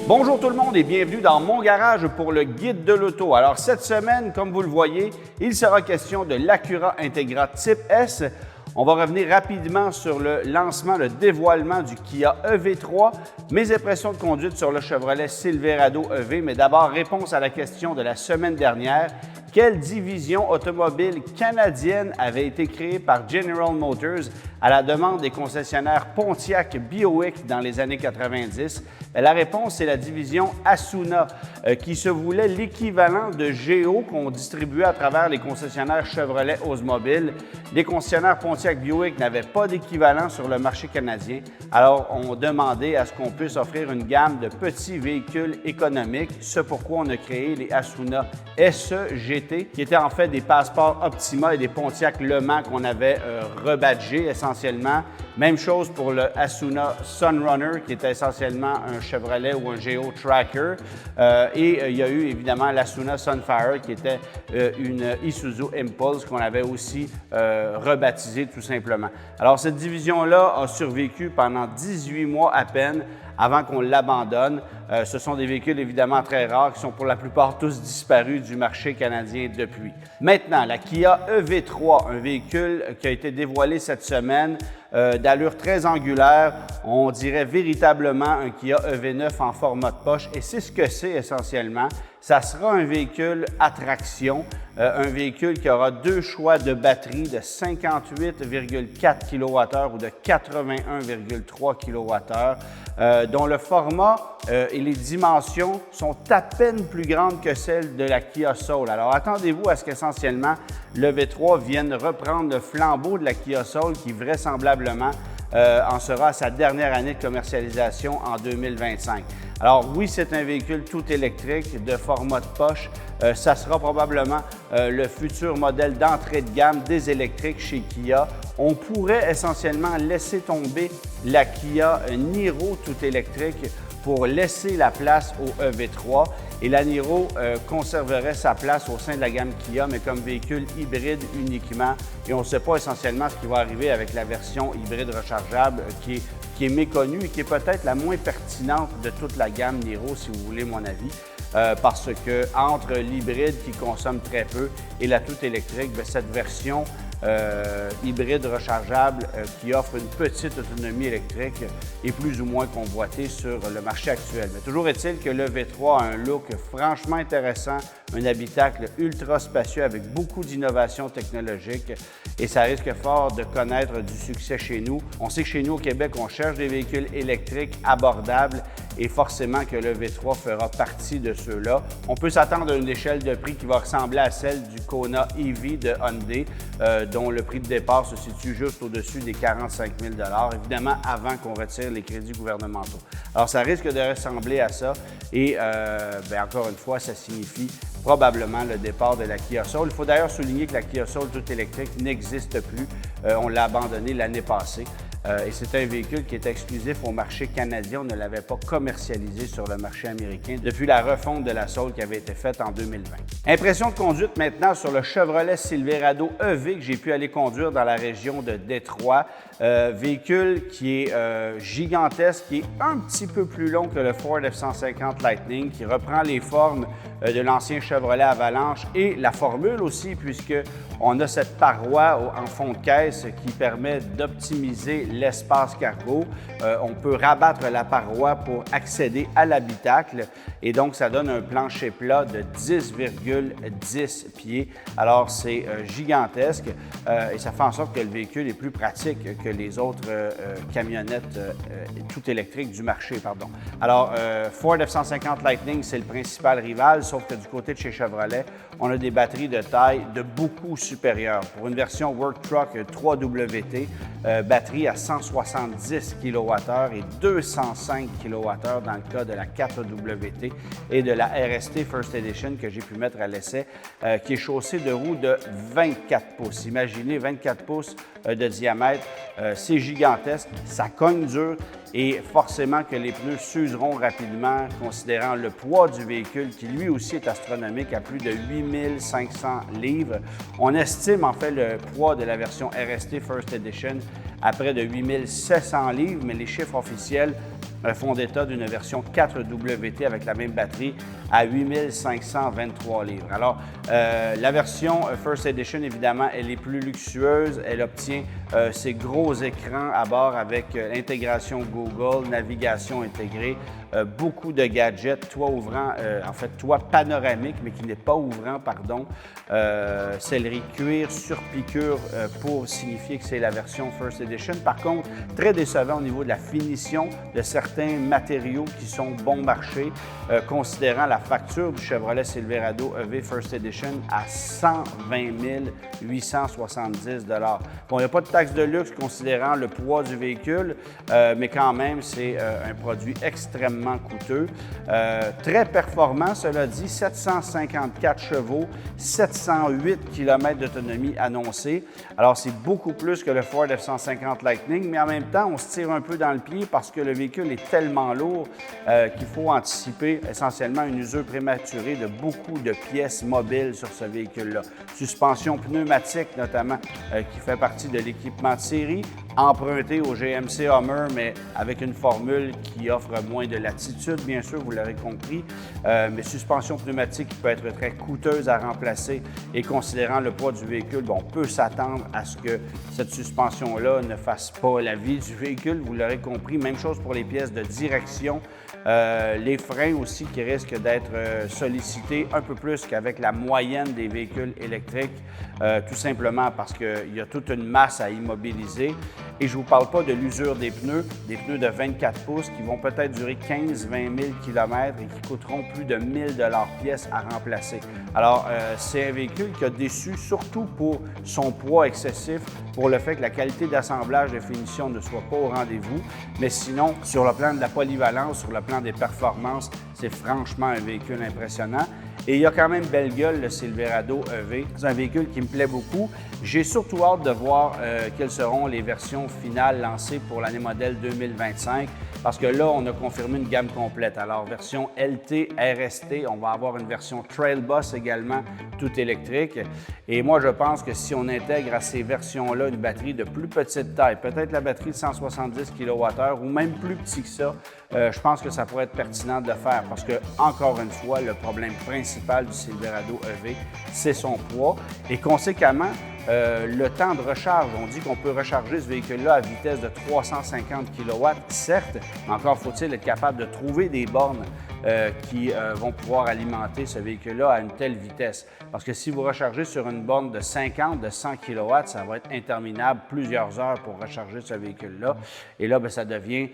Bonjour tout le monde et bienvenue dans mon garage pour le guide de l'auto. Alors cette semaine, comme vous le voyez, il sera question de l'Acura Integra Type S. On va revenir rapidement sur le lancement, le dévoilement du Kia EV3, mes impressions de conduite sur le Chevrolet Silverado EV, mais d'abord réponse à la question de la semaine dernière. Quelle division automobile canadienne avait été créée par General Motors à la demande des concessionnaires Pontiac Buick dans les années 90? La réponse, c'est la division Asuna, qui se voulait l'équivalent de Géo qu'on distribuait à travers les concessionnaires Chevrolet Oldsmobile. Les concessionnaires Pontiac Buick n'avaient pas d'équivalent sur le marché canadien, alors on demandait à ce qu'on puisse offrir une gamme de petits véhicules économiques. C'est pourquoi on a créé les Asuna SE GT, qui étaient en fait des passeports Optima et des Pontiac Le Mans qu'on avait rebadgés essentiellement. Même chose pour le Asuna Sunrunner, qui était essentiellement un Chevrolet ou un Geo Tracker. Et il y a eu évidemment l'Asuna Sunfire, qui était une Isuzu Impulse qu'on avait aussi rebaptisée tout simplement. Alors cette division-là a survécu pendant 18 mois à peine avant qu'on l'abandonne. Ce sont des véhicules évidemment très rares qui sont pour la plupart tous disparus du marché canadien depuis. Maintenant, la Kia EV3, un véhicule qui a été dévoilé cette semaine, d'allure très angulaire, on dirait véritablement un Kia EV9 en format de poche, et c'est ce que c'est essentiellement. Ça sera un véhicule à traction, un véhicule qui aura deux choix de batterie de 58,4 kWh ou de 81,3 kWh, dont le format et les dimensions sont à peine plus grandes que celles de la Kia Soul. Alors attendez-vous à ce qu'essentiellement le V3 vienne reprendre le flambeau de la Kia Soul qui vraisemblablement en sera à sa dernière année de commercialisation en 2025. Alors oui, c'est un véhicule tout électrique de format de poche. Ça sera probablement le futur modèle d'entrée de gamme des électriques chez Kia. On pourrait essentiellement laisser tomber la Kia Niro tout électrique pour laisser la place au EV3, et la Niro conserverait sa place au sein de la gamme Kia, mais comme véhicule hybride uniquement. Et on ne sait pas essentiellement ce qui va arriver avec la version hybride rechargeable qui est méconnue et qui est peut-être la moins pertinente de toute la gamme Niro, si vous voulez mon avis. Parce que entre l'hybride qui consomme très peu et la tout électrique, bien, cette version hybride rechargeable qui offre une petite autonomie électrique est plus ou moins convoitée sur le marché actuel. Mais toujours est-il que le V3 a un look franchement intéressant, un habitacle ultra spacieux avec beaucoup d'innovations technologiques, et ça risque fort de connaître du succès chez nous. On sait que chez nous au Québec, on cherche des véhicules électriques abordables, et forcément que le V3 fera partie de ceux-là. On peut s'attendre à une échelle de prix qui va ressembler à celle du Kona EV de Hyundai, dont le prix de départ se situe juste au-dessus des 45 000 $, évidemment avant qu'on retire les crédits gouvernementaux. Alors ça risque de ressembler à ça, et bien, encore une fois, ça signifie probablement le départ de la Kia Soul. Il faut d'ailleurs souligner que la Kia Soul tout électrique n'existe plus. On l'a abandonnée l'année passée. Et c'est un véhicule qui est exclusif au marché canadien. On ne l'avait pas commercialisé sur le marché américain depuis la refonte de la Soul qui avait été faite en 2020. Impression de conduite maintenant sur le Chevrolet Silverado EV que j'ai pu aller conduire dans la région de Détroit. Véhicule qui est gigantesque, qui est un petit peu plus long que le Ford F-150 Lightning, qui reprend les formes de l'ancien Chevrolet Avalanche et la formule aussi, puisqu'on a cette paroi en fond de caisse qui permet d'optimiser l'espace cargo. On peut rabattre la paroi pour accéder à l'habitacle, et donc ça donne un plancher plat de 10,10 pieds. Alors c'est gigantesque, et ça fait en sorte que le véhicule est plus pratique que les autres camionnettes tout électriques du marché. Alors Ford F-150 Lightning, c'est le principal rival, sauf que du côté de chez Chevrolet, on a des batteries de taille de beaucoup supérieure. Pour une version Work Truck 3WT, batterie à 170 kWh et 205 kWh dans le cas de la 4WT et de la RST First Edition que j'ai pu mettre à l'essai, qui est chaussée de roues de 24 pouces. Imaginez 24 pouces de diamètre, c'est gigantesque, ça cogne dur, et forcément que les pneus s'useront rapidement, considérant le poids du véhicule qui lui aussi est astronomique à plus de 8500 livres. On estime en fait le poids de la version RST First Edition à près de 8700 livres, mais les chiffres officiels un fond d'état d'une version 4WT avec la même batterie à 8523 livres. Alors, la version First Edition, évidemment, elle est plus luxueuse. Elle obtient ces gros écrans à bord avec l'intégration Google, navigation intégrée, beaucoup de gadgets, toit ouvrant, en fait, toit panoramique, mais qui n'est pas ouvrant, pardon. Sellerie cuir sur piqûre pour signifier que c'est la version First Edition. Par contre, très décevant au niveau de la finition de certains matériaux qui sont bon marché, considérant la facture du Chevrolet Silverado EV First Edition à 120 870 $. Bon, il n'y a pas de taxe de luxe considérant le poids du véhicule, mais quand même, c'est un produit extrêmement coûteux. Très performant, cela dit, 754 chevaux, 708 km d'autonomie annoncée. Alors, c'est beaucoup plus que le Ford F-150 Lightning, mais en même temps, on se tire un peu dans le pied parce que le véhicule est tellement lourd qu'il faut anticiper essentiellement une usure prématurée de beaucoup de pièces mobiles sur ce véhicule-là. Suspension pneumatique, notamment, qui fait partie de l'équipement de série, emprunté au GMC Hummer, mais avec une formule qui offre moins de latitude, bien sûr, vous l'aurez compris. Mais suspension pneumatique qui peut être très coûteuse à remplacer et considérant le poids du véhicule, bon, on peut s'attendre à ce que cette suspension-là ne fasse pas la vie du véhicule, vous l'aurez compris. Même chose pour les pièces de direction. Les freins aussi qui risquent d'être sollicités un peu plus qu'avec la moyenne des véhicules électriques, tout simplement parce qu'il y a toute une masse à immobiliser. Et je ne vous parle pas de l'usure des pneus de 24 pouces qui vont peut-être durer 15-20 000 km et qui coûteront plus de 1 000 $ pièce à remplacer. Alors, c'est un véhicule qui a déçu surtout pour son poids excessif, pour le fait que la qualité d'assemblage et de finition ne soit pas au rendez-vous. Mais sinon, sur le plan de la polyvalence, sur le plan des performances, c'est franchement un véhicule impressionnant. Et il y a quand même belle gueule, le Silverado EV. C'est un véhicule qui me plaît beaucoup. J'ai surtout hâte de voir quelles seront les versions finales lancées pour l'année modèle 2025, parce que là, on a confirmé une gamme complète. Alors, version LT, RST, on va avoir une version Trail Boss également, tout électrique. Et moi, je pense que si on intègre à ces versions-là une batterie de plus petite taille, peut-être la batterie de 170 kWh ou même plus petit que ça, je pense que ça pourrait être pertinent de le faire parce que, encore une fois, le problème principal du Silverado EV, c'est son poids et conséquemment, le temps de recharge. On dit qu'on peut recharger ce véhicule-là à vitesse de 350 kW, certes, mais encore faut-il être capable de trouver des bornes qui vont pouvoir alimenter ce véhicule-là à une telle vitesse. Parce que si vous rechargez sur une borne de 50, de 100 kW, ça va être interminable, plusieurs heures pour recharger ce véhicule-là. Et là, bien, ça devient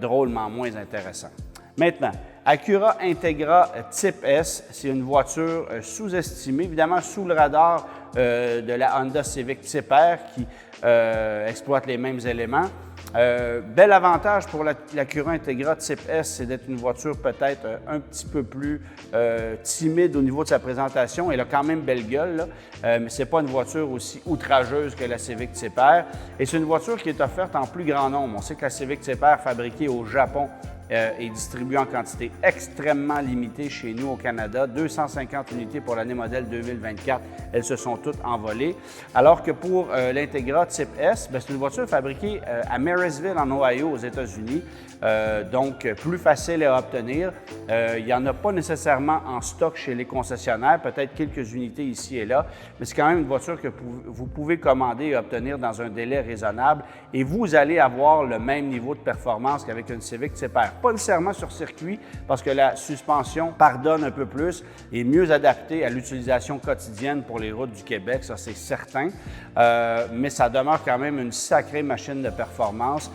drôlement moins intéressant. Maintenant, Acura Integra Type S, c'est une voiture sous-estimée, évidemment sous le radar de la Honda Civic Type R qui exploite les mêmes éléments. Bel avantage pour l'Acura Integra Type S, c'est d'être une voiture peut-être un petit peu plus timide au niveau de sa présentation. Elle a quand même belle gueule, là, mais ce n'est pas une voiture aussi outrageuse que la Civic Type R. Et c'est une voiture qui est offerte en plus grand nombre. On sait que la Civic Type R, fabriquée au Japon, est distribuée en quantité extrêmement limitée chez nous au Canada. 250 unités pour l'année modèle 2024. Elles se sont toutes envolées. Alors que pour l'Integra Type S, c'est une voiture fabriquée à Marysville, en Ohio, aux États-Unis. Donc, plus facile à obtenir. Il n'y en a pas nécessairement en stock chez les concessionnaires, peut-être quelques unités ici et là, mais c'est quand même une voiture que vous pouvez commander et obtenir dans un délai raisonnable et vous allez avoir le même niveau de performance qu'avec une Civic Type R. Pas nécessairement sur circuit, parce que la suspension pardonne un peu plus et est mieux adaptée à l'utilisation quotidienne pour les routes du Québec, ça c'est certain, mais ça demeure quand même une sacrée machine de performance.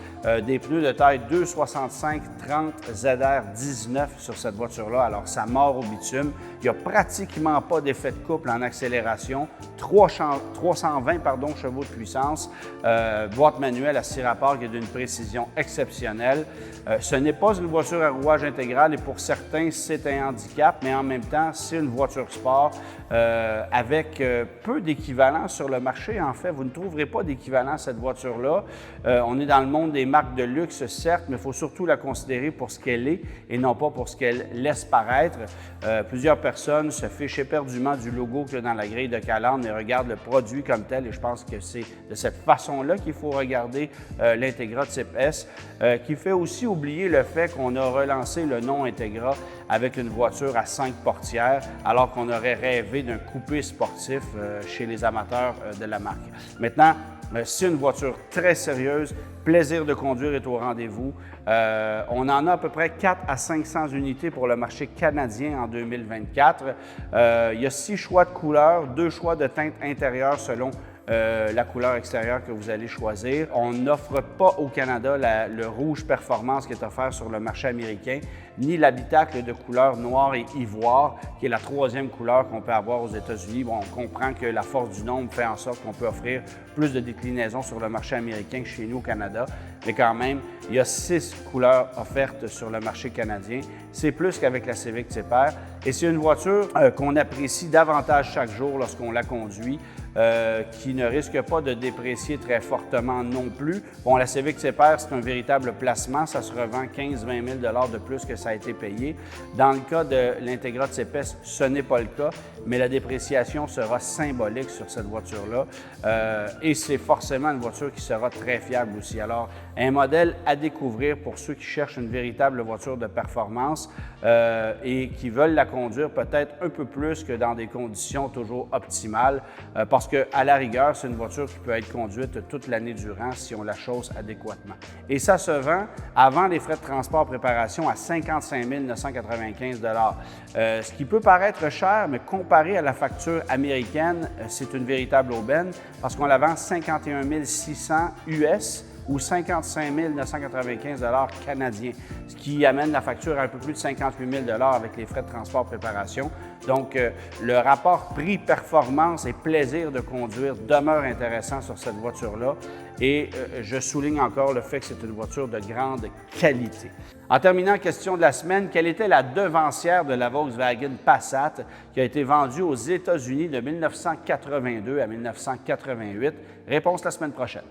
Des pneus de taille 2,65-30 ZR19 sur cette voiture-là, alors ça mord au bitume. Il n'y a pratiquement pas d'effet de couple en accélération, 320 chevaux de puissance, boîte manuelle à 6 rapports qui est d'une précision exceptionnelle. Ce n'est pas une voiture à rouage intégral et pour certains, c'est un handicap, mais en même temps, c'est une voiture sport avec peu d'équivalent sur le marché. En fait, vous ne trouverez pas d'équivalent à cette voiture-là. On est dans le monde des marques de luxe, certes, mais il faut surtout la considérer pour ce qu'elle est et non pas pour ce qu'elle laisse paraître. Plusieurs personnes se fichent éperdument du logo qu'il y a dans la grille de calandre et regardent le produit comme tel et je pense que c'est de cette façon-là qu'il faut regarder l'Integra Type S, qui fait aussi oublier le fait vrai qu'on a relancé le nom Integra avec une voiture à 5 portières, alors qu'on aurait rêvé d'un coupé sportif chez les amateurs de la marque. Maintenant, c'est une voiture très sérieuse, plaisir de conduire est au rendez-vous. On en a à peu près 4 à 500 unités pour le marché canadien en 2024. Il y a 6 choix de couleurs, 2 choix de teintes intérieures selon la couleur extérieure que vous allez choisir. On n'offre pas au Canada le rouge performance qui est offert sur le marché américain, ni l'habitacle de couleur noir et ivoire, qui est la 3e couleur qu'on peut avoir aux États-Unis. Bon, on comprend que la force du nombre fait en sorte qu'on peut offrir plus de déclinaisons sur le marché américain que chez nous au Canada, mais quand même, il y a 6 couleurs offertes sur le marché canadien. C'est plus qu'avec la Civic Type R et c'est une voiture qu'on apprécie davantage chaque jour lorsqu'on la conduit. Qui ne risque pas de déprécier très fortement non plus. Bon, la Civic Type R, c'est un véritable placement. Ça se revend 15-20 000 $ de plus que ça a été payé. Dans le cas de l'Integra Type S, ce n'est pas le cas, mais la dépréciation sera symbolique sur cette voiture-là. Et c'est forcément une voiture qui sera très fiable aussi. Alors, un modèle à découvrir pour ceux qui cherchent une véritable voiture de performance et qui veulent la conduire peut-être un peu plus que dans des conditions toujours optimales, parce qu'à la rigueur, c'est une voiture qui peut être conduite toute l'année durant si on la chausse adéquatement. Et ça se vend avant les frais de transport préparation à 55 995 $. Ce qui peut paraître cher, mais comparé à la facture américaine, c'est une véritable aubaine parce qu'on la vend 51 600 US ou 55 995 $ canadiens, ce qui amène la facture à un peu plus de 58 000 $ avec les frais de transport préparation. Donc, le rapport prix-performance et plaisir de conduire demeure intéressant sur cette voiture-là et je souligne encore le fait que c'est une voiture de grande qualité. En terminant, question de la semaine, quelle était la devancière de la Volkswagen Passat qui a été vendue aux États-Unis de 1982 à 1988? Réponse la semaine prochaine.